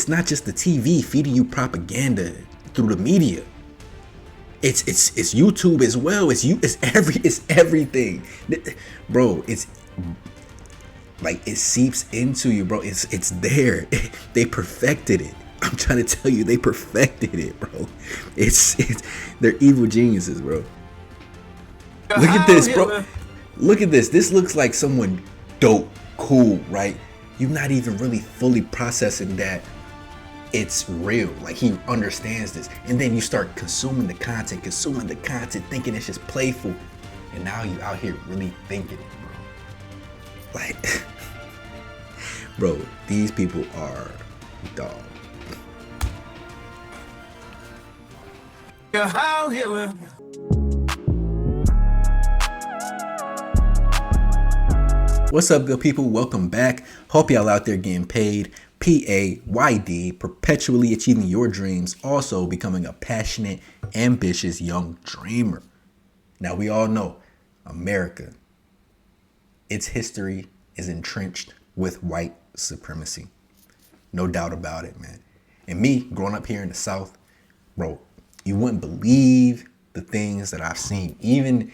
It's not just the TV feeding you propaganda through the media. It's YouTube as well. It's everything, bro. It's like it seeps into you, bro. It's there. They perfected it. I'm trying to tell you, they perfected it, bro. It's they're evil geniuses, bro. Look at this, bro. Look at this. This looks like someone dope, cool, right? You're not even really fully processing that it's real. Like, he understands this. And then you start consuming the content, thinking it's just playful. And now you out here really thinking it, bro. Like, bro, these people are dog. What's up, good people? Welcome back. Hope y'all out there getting paid. PAYD, perpetually achieving your dreams, also becoming a passionate, ambitious young dreamer. Now, we all know America, its history is entrenched with white supremacy. No doubt about it, man. And me, growing up here in the South, bro, you wouldn't believe the things that I've seen, even,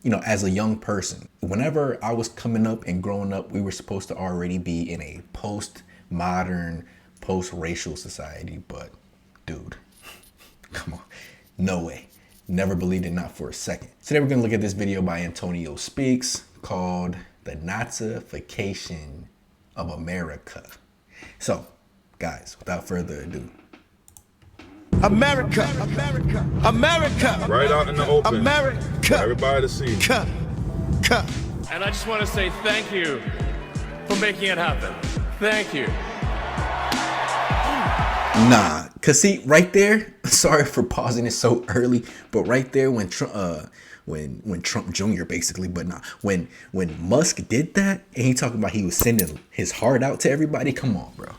you know, as a young person. Whenever I was coming up and growing up, we were supposed to already be in a post-modern, post-racial society. But, dude, come on. No way. Never believed it, not for a second. Today we're going to look at this video by Antonio Speaks called The Nazification of America. So, guys, without further ado. America, America, America. Right out in the open. America. For everybody to see. And I just want to say thank you for making it happen. Thank you. Nah, cause see, right there, sorry for pausing it so early, but right there when Trump Jr. basically, but nah, when Musk did that and he talking about he was sending his heart out to everybody, come on, bro.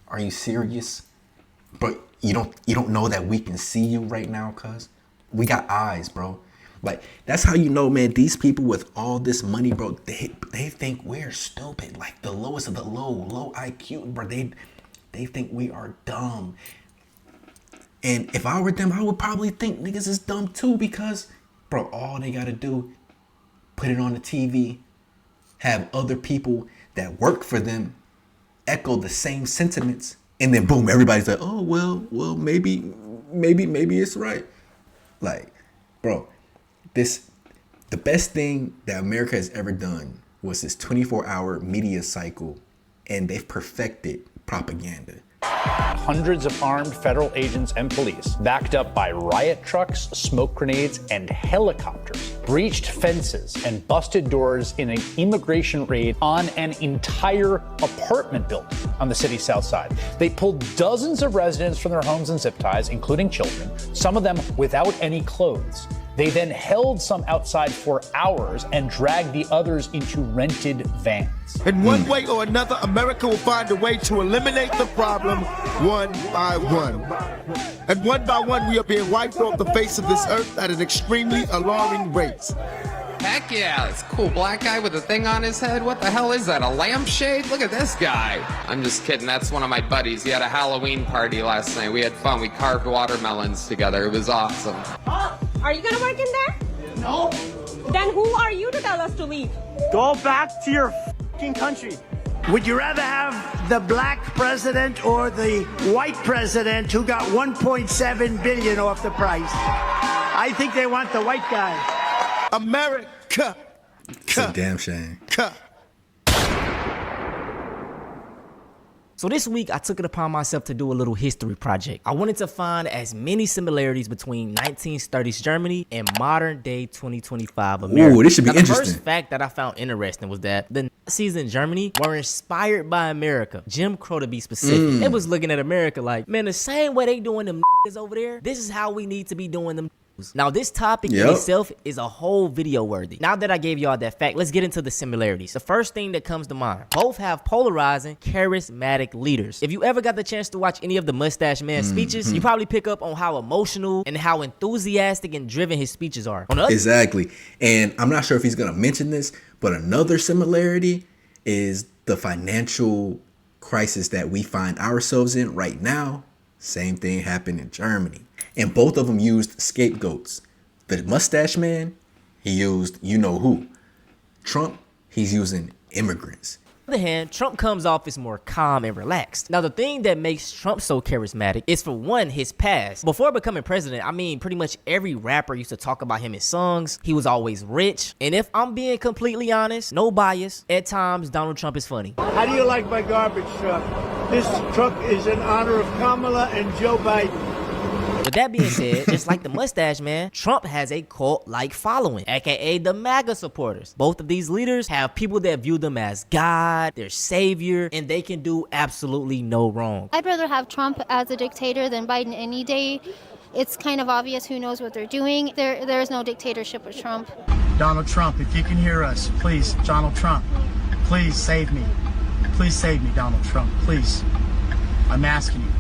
Are you serious? But you don't know that we can see you right now, cuz we got eyes, bro. Like, that's how you know, man, these people with all this money, bro, they think we're stupid. Like, the lowest of the low IQ, bro. They think we are dumb. And if I were them, I would probably think niggas is dumb too, because, bro, all they gotta do, put it on the TV, have other people that work for them echo the same sentiments, and then boom, everybody's like, oh, well, maybe it's right. Like, bro, the best thing that America has ever done was this 24-hour media cycle, and they've perfected propaganda. Hundreds of armed federal agents and police, backed up by riot trucks, smoke grenades, and helicopters, breached fences and busted doors in an immigration raid on an entire apartment building on the city's south side. They pulled dozens of residents from their homes and zip ties, including children, some of them without any clothes. They then held some outside for hours and dragged the others into rented vans. In one way or another, America will find a way to eliminate the problem one by one. And one by one, we are being wiped off the face of this earth at an extremely alarming rate. Heck yeah, this cool black guy with a thing on his head. What the hell is that, a lampshade? Look at this guy. I'm just kidding, that's one of my buddies. He had a Halloween party last night. We had fun, we carved watermelons together. It was awesome. Are you gonna work in there? No. Then who are you to tell us to leave? Go back to your f***ing country. Would you rather have the black president or the white president who got 1.7 billion off the price? I think they want the white guy. America. It's a damn shame. So this week, I took it upon myself to do a little history project. I wanted to find as many similarities between 1930s Germany and modern day 2025 America. Ooh, this should be interesting. The first fact that I found interesting was that the Nazis in Germany were inspired by America. Jim Crow, to be specific. It was looking at America like, man, the same way they doing them over there, this is how we need to be doing them. Now, this topic in itself is a whole video worthy. Now that I gave y'all that fact, let's get into the similarities. The first thing that comes to mind, both have polarizing, charismatic leaders. If you ever got the chance to watch any of the Mustache Man's speeches, you probably pick up on how emotional and how enthusiastic and driven his speeches are. Exactly. And I'm not sure if he's going to mention this, but another similarity is the financial crisis that we find ourselves in right now, same thing happened in Germany. And both of them used scapegoats. The mustache man, he used you know who. Trump, he's using immigrants. On the other hand, Trump comes off as more calm and relaxed. Now, the thing that makes Trump so charismatic is, for one, his past. Before becoming president, I mean, pretty much every rapper used to talk about him in songs. He was always rich. And if I'm being completely honest, no bias, at times, Donald Trump is funny. How do you like my garbage truck? This truck is in honor of Kamala and Joe Biden. With that being said, just like the mustache man, Trump has a cult-like following, aka the MAGA supporters. Both of these leaders have people that view them as God, their savior, and they can do absolutely no wrong. I'd rather have Trump as a dictator than Biden any day. It's kind of obvious who knows what they're doing. There is no dictatorship with Trump. Donald Trump, if you can hear us, please, Donald Trump, please save me. Please save me, Donald Trump, please. I'm asking you.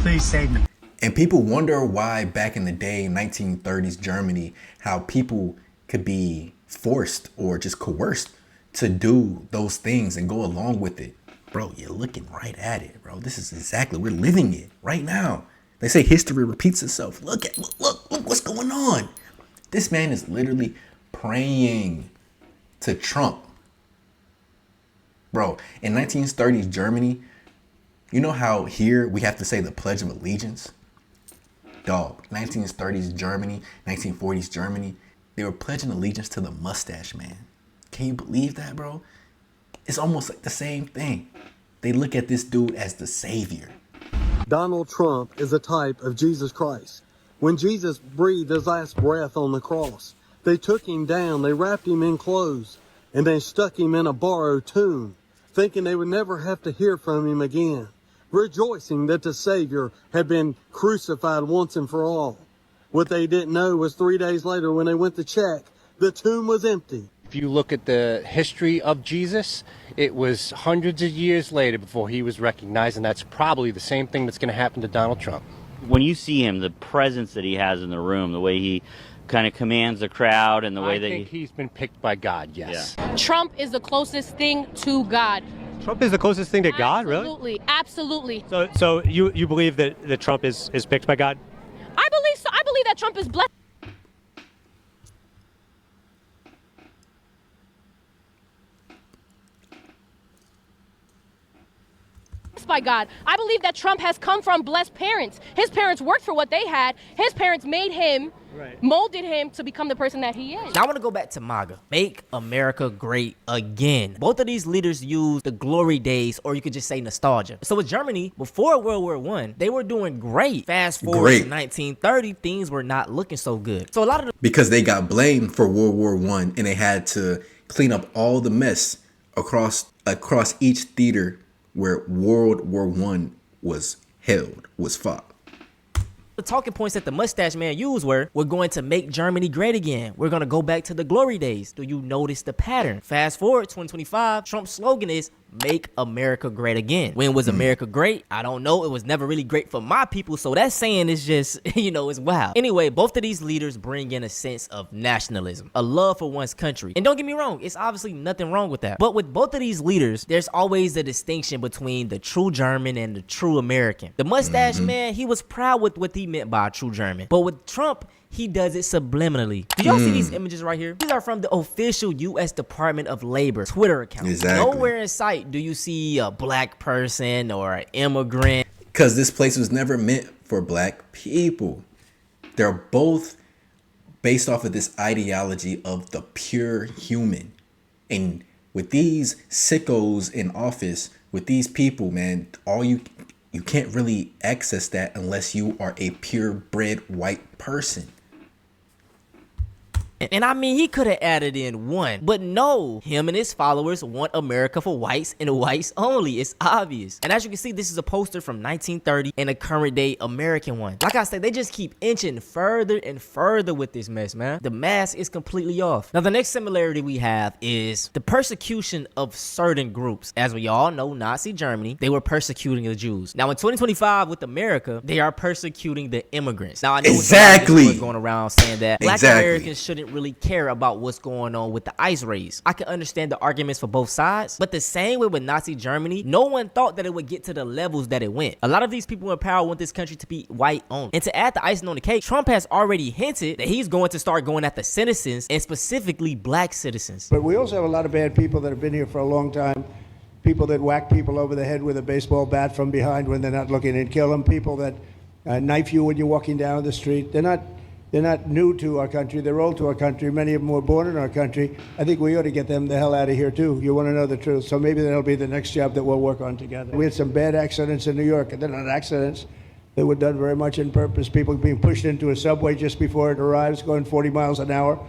Please save me. And people wonder why back in the day, 1930s Germany, how people could be forced or just coerced to do those things and go along with it. Bro, you're looking right at it, bro. This is exactly, we're living it right now. They say history repeats itself. Look what's going on. This man is literally praying to Trump. Bro, in 1930s Germany, you know how here we have to say the Pledge of Allegiance? Dog, 1930s Germany, 1940s Germany, they were pledging allegiance to the mustache man. Can you believe that, bro? It's almost like the same thing. They look at this dude as the savior. Donald Trump is a type of Jesus Christ. When Jesus breathed his last breath on the cross, they took him down, they wrapped him in clothes, and they stuck him in a borrowed tomb, thinking they would never have to hear from him again, rejoicing that the Savior had been crucified once and for all. What they didn't know was 3 days later, when they went to check, the tomb was empty. If you look at the history of Jesus, it was hundreds of years later before he was recognized, and that's probably the same thing that's going to happen to Donald Trump. When you see him, the presence that he has in the room, the way he kind of commands the crowd, and the way I think he's been picked by God, yes. Yeah. Trump is the closest thing to God. Trump is the closest thing to God, really? Absolutely, absolutely. So you believe that Trump is picked by God? I believe so. I believe that Trump is blessed by God. I believe that Trump has come from blessed parents. His parents worked for what they had. His parents made him, molded him to become the person that he is. Now I want to go back to MAGA. Make America great again. Both of these leaders use the glory days, or you could just say nostalgia. So with Germany, before World War I, they were doing great. Fast forward to 1930, things were not looking so good. So a lot of because they got blamed for World War I, and they had to clean up all the mess across each theater where World War I was fought. The talking points that the mustache man used were, we're going to make Germany great again. We're going to go back to the glory days. Do you notice the pattern? Fast forward 2025, Trump's slogan is, make America great again. When was America great? I don't know. It was never really great for my people. So that saying is just, it's wild. Anyway, both of these leaders bring in a sense of nationalism, a love for one's country. And don't get me wrong, it's obviously nothing wrong with that. But with both of these leaders, there's always a distinction between the true German and the true American. The mustache man, he was proud with what he meant by a true German. But with Trump, he does it subliminally. Do y'all see these images right here? These are from the official U.S. Department of Labor Twitter account. Exactly. Nowhere in sight do you see a black person or an immigrant. Because this place was never meant for black people. They're both based off of this ideology of the pure human. And with these sickos in office, with these people, man, you can't really access that unless you are a purebred white person. And I mean, he could have added in one, but no, him and his followers want America for whites and whites only. It's obvious. And as you can see, this is a poster from 1930 and a current day American one. Like I said, they just keep inching further and further with this mess, man. The mask is completely off. Now, the next similarity we have is the persecution of certain groups. As we all know, Nazi Germany, they were persecuting the Jews. Now, in 2025 with America, they are persecuting the immigrants. Now, I know exactly what's going around saying that black Americans shouldn't doesn't really care about what's going on with the ice raids. I can understand the arguments for both sides, but the same way with Nazi Germany, no one thought that it would get to the levels that it went. A lot of these people in power want this country to be white owned. And to add the icing on the cake, Trump has already hinted that he's going to start going after citizens, and specifically black citizens. But we also have a lot of bad people that have been here for a long time. People that whack people over the head with a baseball bat from behind when they're not looking and kill them. People that knife you when you're walking down the street. They're not new to our country. They're old to our country. Many of them were born in our country. I think we ought to get them the hell out of here, too. You want to know the truth. So maybe that'll be the next job that we'll work on together. We had some bad accidents in New York, and they're not accidents. They were done very much in purpose. People being pushed into a subway just before it arrives, going 40 miles an hour.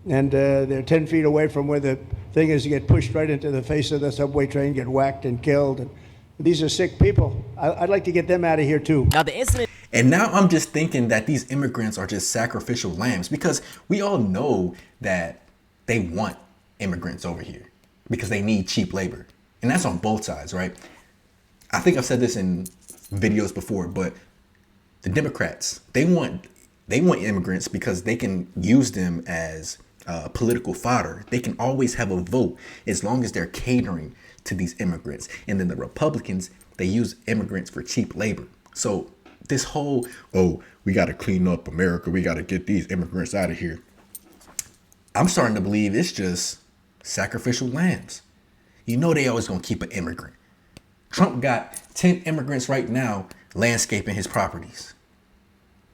And they're 10 feet away from where the thing is. You get pushed right into the face of the subway train, get whacked and killed. And these are sick people. I'd like to get them out of here, too. Now, the incident... And now I'm just thinking that these immigrants are just sacrificial lambs, because we all know that they want immigrants over here because they need cheap labor. And that's on both sides, right? I think I've said this in videos before, but the Democrats, they want immigrants because they can use them as political fodder. They can always have a vote as long as they're catering to these immigrants. And then the Republicans, they use immigrants for cheap labor. So this whole, oh, we got to clean up America, we got to get these immigrants out of here, I'm starting to believe it's just sacrificial lambs. You know they always going to keep an immigrant. Trump got 10 immigrants right now landscaping his properties.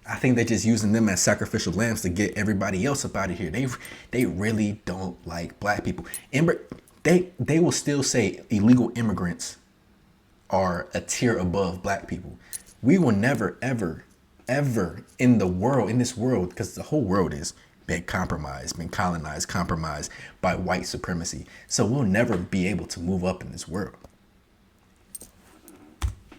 I think they're just using them as sacrificial lambs to get everybody else up out of here. They really don't like black people. They will still say illegal immigrants are a tier above black people. We will never, ever, ever in this world, because the whole world is been compromised, been colonized, compromised by white supremacy. So we'll never be able to move up in this world.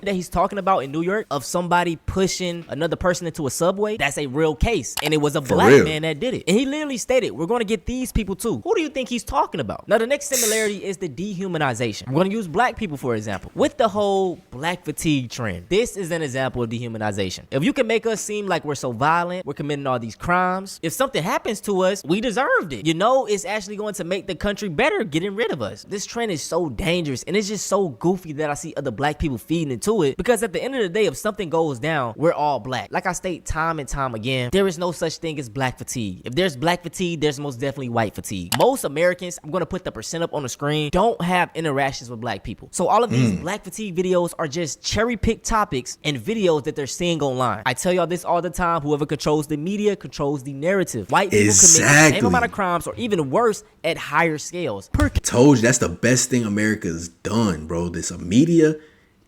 That he's talking about in New York of somebody pushing another person into a subway, that's a real case, and it was a black man that did it. And he literally stated, we're going to get these people too. Who do you think he's talking about? Now, the next similarity is the dehumanization. We're going to use black people for example. With the whole black fatigue trend, this is an example of dehumanization. If you can make us seem like we're so violent, we're committing all these crimes, if something happens to us, we deserved it. You know, it's actually going to make the country better getting rid of us. This trend is so dangerous, and it's just so goofy that I see other black people feeding into it, because at the end of the day, if something goes down, we're all black. Like I state time and time again, there is no such thing as black fatigue. If there's black fatigue, there's most definitely white fatigue. Most Americans, I'm going to put the percent up on the screen, don't have interactions with black people. So all of these black fatigue videos are just cherry-picked topics and videos that they're seeing online. I tell y'all this all the time, whoever controls the media controls the narrative. White people commit the same amount of crimes, or even worse, at higher scales. Told you, that's the best thing America's done, bro. This media,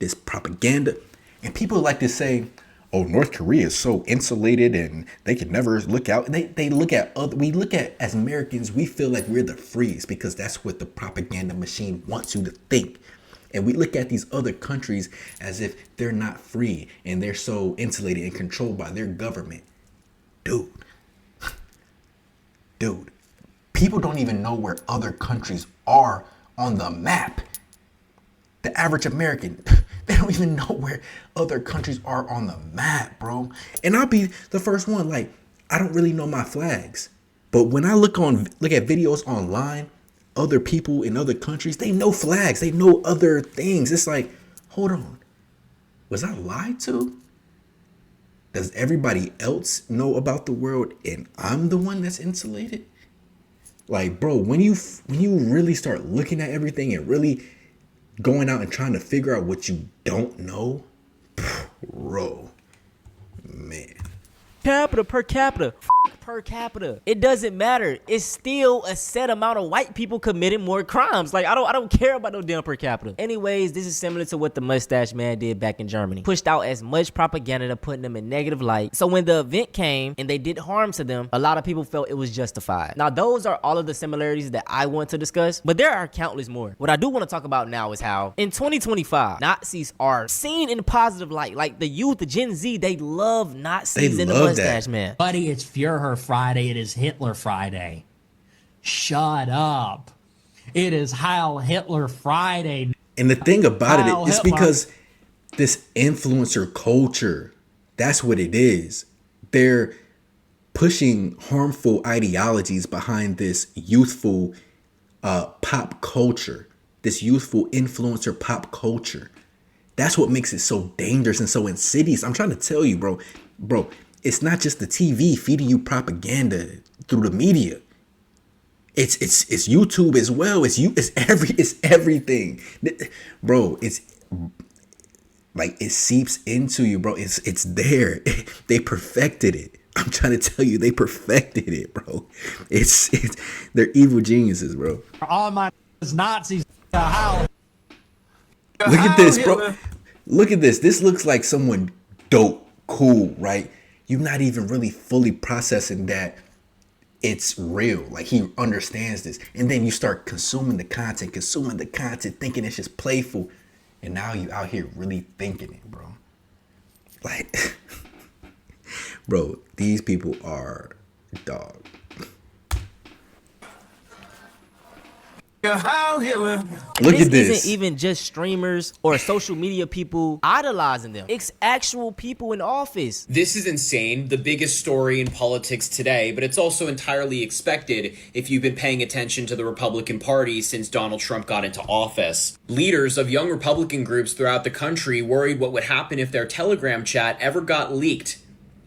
this propaganda. And people like to say, oh, North Korea is so insulated and they can never look out. They look at we look at, as Americans, we feel like we're the freest because that's what the propaganda machine wants you to think. And we look at these other countries as if they're not free and they're so insulated and controlled by their government. Dude, people don't even know where other countries are on the map. The average American, they don't even know where other countries are on the map, bro. And I'll be the first one, like, I don't really know my flags. But when I look at videos online, other people in other countries, they know flags. They know other things. It's like, hold on. Was I lied to? Does everybody else know about the world and I'm the one that's insulated? Like, bro, when you really start looking at everything and really going out and trying to figure out what you don't know, bro, man. Capita per capita. Per capita. It doesn't matter. It's still a set amount of white people committing more crimes. Like, I don't care about no damn per capita. Anyways, this is similar to what the mustache man did back in Germany. Pushed out as much propaganda to put them in negative light. So when the event came and they did harm to them, a lot of people felt it was justified. Now, those are all of the similarities that I want to discuss, but there are countless more. What I do want to talk about now is how in 2025, Nazis are seen in a positive light. Like the youth, the Gen Z, they love Nazis and the mustache man. Buddy, it's Führer Friday. It is Hitler Friday. Shut up. It is Heil Hitler Friday. And the thing about it is because this influencer culture, that's what it is. They're pushing harmful ideologies behind this youthful pop culture, this youthful influencer pop culture. That's what makes it so dangerous and so insidious. I'm trying to tell you, bro, it's not just the TV feeding you propaganda through the media. It's YouTube as well. It's everything, bro. It's like it seeps into you, bro. It's there. They perfected it. I'm trying to tell you, they perfected it, bro. It's they're evil geniuses, bro. All my Nazis. How? Look at this, bro. Look at this. This looks like someone dope, cool, right? You're not even really fully processing that it's real. Like, he understands this. And then you start consuming the content, thinking it's just playful. And now you out here really thinking it, bro. Like, bro, these people are dog. Look at this. Isn't even just streamers or social media people idolizing them. It's actual people in office. This is insane, the biggest story in politics today, but it's also entirely expected if you've been paying attention to the Republican Party since Donald Trump got into office. Leaders of young Republican groups throughout the country worried what would happen if their Telegram chat ever got leaked.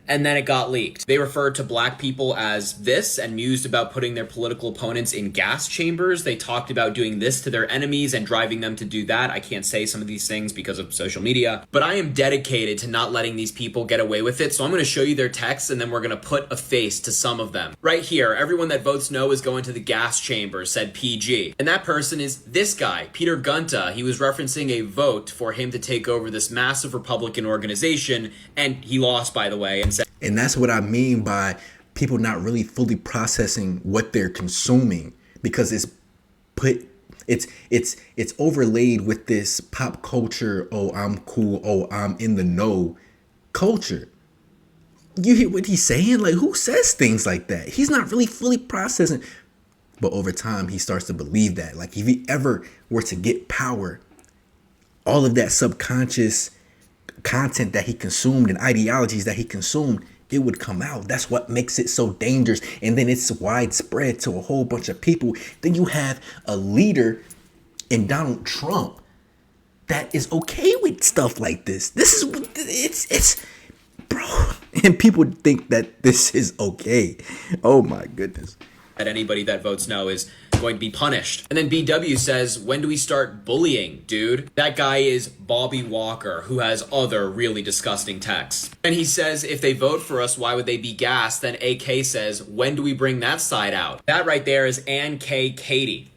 And then it got leaked. They referred to black people as this and mused about putting their political opponents in gas chambers. They talked about doing this to their enemies and driving them to do that. I can't say some of these things because of social media, but I am dedicated to not letting these people get away with it. So I'm going to show you their texts and then we're going to put a face to some of them. Right here, everyone that votes no is going to the gas chamber, said PG. And that person is this guy, Peter Gunta. He was referencing a vote for him to take over this massive Republican organization, and he lost, by the way, and that's what I mean by people not really fully processing what they're consuming, because it's overlaid with this pop culture. Oh, I'm cool. Oh, I'm in the know culture. You hear what he's saying? Like, who says things like that? He's not really fully processing. But over time, he starts to believe that. Like, if he ever were to get power, all of that subconscious content that he consumed and ideologies that he consumed, it would come out. That's what makes it so dangerous. And then it's widespread to a whole bunch of people. Then you have a leader in Donald Trump that is okay with stuff like this. This is what it's bro. And people think that this is okay. Oh my goodness. That anybody that votes no is going to be punished. And then BW says, when do we start bullying, dude? That guy is Bobby Walker, who has other really disgusting texts. And he says, if they vote for us, why would they be gassed? Then AK says, when do we bring that side out? That right there is Ann K. Katie.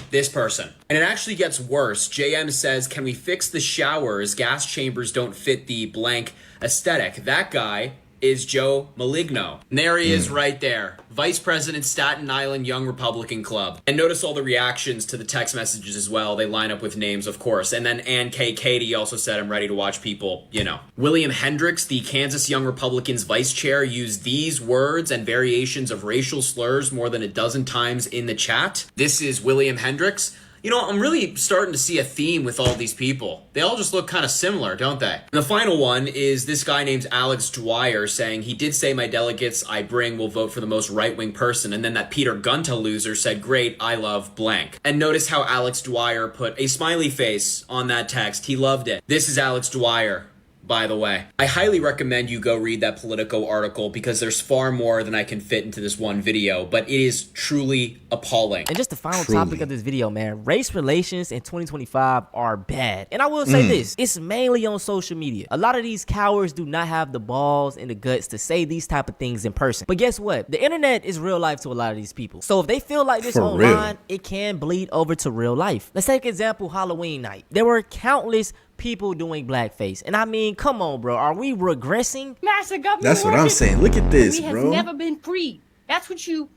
This person. And it actually gets worse. JM says, can we fix the showers? Gas chambers don't fit the blank aesthetic. That guy is Joe Maligno. And there he is right there. Vice President, Staten Island Young Republican Club. And notice all the reactions to the text messages as well. They line up with names, of course. And then Ann K. Katie also said, I'm ready to watch people, you know. William Hendricks, the Kansas Young Republicans vice chair, used these words and variations of racial slurs more than a dozen times in the chat. This is William Hendricks. You know, I'm really starting to see a theme with all these people. They all just look kind of similar, don't they? And the final one is this guy named Alex Dwyer saying, he did say my delegates I bring will vote for the most right-wing person. And then that Peter Gunta loser said, great, I love blank. And notice how Alex Dwyer put a smiley face on that text. He loved it. This is Alex Dwyer, by the way. I highly recommend you go read that Politico article because there's far more than I can fit into this one video, but it is truly appalling. And just the final topic of this video, man, race relations in 2025 are bad. And I will say this, it's mainly on social media. A lot of these cowards do not have the balls and the guts to say these type of things in person. But guess what? The internet is real life to a lot of these people. So if they feel like this online, it can bleed over to real life. Let's take example Halloween night. There were countless people doing blackface. And I mean, come on, bro. Are we regressing? Master government. That's what I'm saying. Look at this, we bro. has never been free. That's what you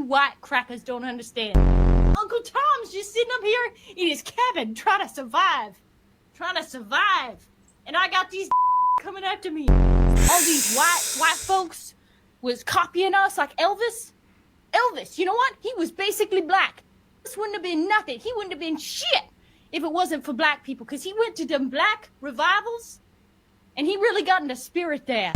white crackers don't understand. Uncle Tom's just sitting up here in his cabin trying to survive. And I got these coming after me. All these white folks was copying us like Elvis. Elvis, you know what? He was basically black. This wouldn't have been nothing. He wouldn't have been shit if it wasn't for black people, because he went to them black revivals and he really got in the spirit there.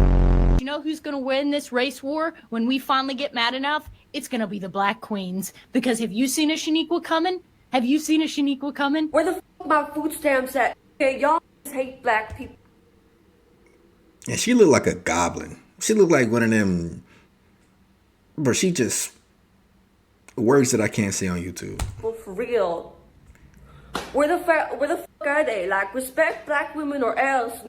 You know who's gonna win this race war when we finally get mad enough? It's gonna be the black queens. Because have you seen a Shaniqua coming? Have you seen a Shaniqua coming? Where the f my food stamps at? Okay, y'all hate black people. And she looked like a goblin. She looked like one of them. Bro, she just words that I can't say on YouTube. Well, for real. Where the f are they? Like, respect black women or else.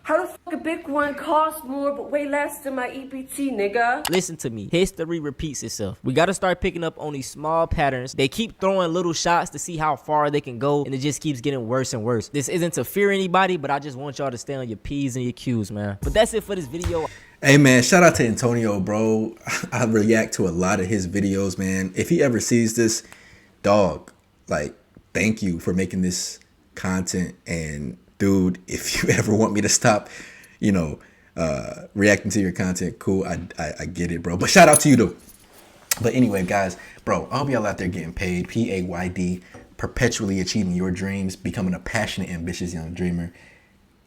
How the f a big one costs more but way less than my EBT, nigga? Listen to me. History repeats itself. We got to start picking up on these small patterns. They keep throwing little shots to see how far they can go, and it just keeps getting worse and worse. This isn't to fear anybody, but I just want y'all to stay on your P's and your Q's, man. But that's it for this video. Hey, man, shout out to Antonio, bro. I react to a lot of his videos, man. If he ever sees this, dog, like, thank you for making this content. And dude, if you ever want me to stop, you know, reacting to your content, cool. I get it, bro. But shout out to you though. But anyway, guys, bro, I hope y'all out there getting paid. PAYD, perpetually achieving your dreams, becoming a passionate, ambitious young dreamer.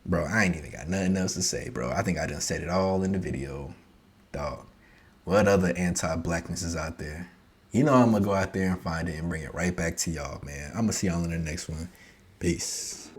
Bro, I ain't even got nothing else to say, bro. I think I done said it all in the video. Dog, what other anti-blackness is out there? You know I'm gonna go out there and find it and bring it right back to y'all, man. I'm gonna see y'all in the next one. Peace.